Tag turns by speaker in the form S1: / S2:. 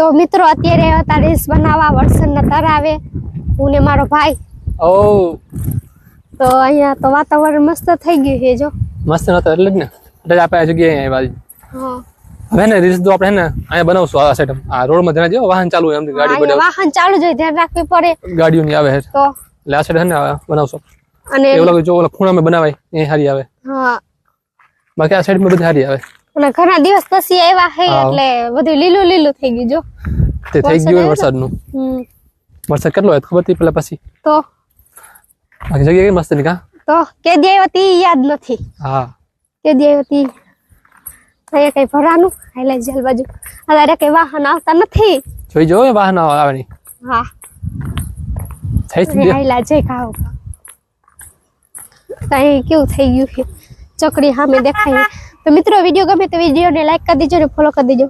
S1: તો મિત્રો અત્યારે હતા રીલ્સ બનાવવા વરસાદના તરાવે હું ને મારો ભાઈ
S2: ઓ
S1: તો અહીંયા તો વાતાવરણ મસ્ત થઈ ગયું છે જો
S2: મસ્ત નતો એટલે જ ને એટલે આપણે આ જગ્યાએ આવ્યા
S1: હા
S2: હવે ને રીલ્સ તો આપણે હે ને અહીંયા બનાવશું આ સેટઅપ આ રોડ માં ધ્યાન જો વાહન ચાલુ એમ ગાડી
S1: અહીંયા વાહન ચાલુ જ હોય ધ્યાન રાખવી પડે
S2: ગાડીઓ ની આવે
S1: તો
S2: એટલે આ સાઈડ હે ને બનાવશું
S1: અને
S2: એવું લાગે જો ઓલા ખૂણામાં બનાવાય એ સારી આવે
S1: હા
S2: બાકી આ સાઈડ માં બધી સારી આવે
S1: અને ઘણા દિવસ પછી આવ્યા છે એટલે બધું લીલું લીલું થઈ ગયું જો
S2: તે થઈ ગયું વરસાદનું વરસાદ કેટલો હોય ખબર હતી પેલા પછી
S1: તો
S2: બાકી જગ્યા કઈ મસ્ત ની કા
S1: તો કેદી આવી હતી યાદ નથી
S2: હા
S1: કેદી આવી હતી અહીંયા કઈ ભરાનું હાઈલે જેલ બાજુ અત્યારે કઈ વાહન આવતા નથી
S2: જોઈ જો વાહન આવે નહીં
S1: હા
S2: થઈ ગયું
S1: હાઈલા જઈ ખાવ કઈ કેવું થઈ ગયું છે ચકડી સામે દેખાય તો મિત્રો વિડીયો ગમે તો વિડીયોને લાઈક કરી દેજો અને ફોલો કરી દેજો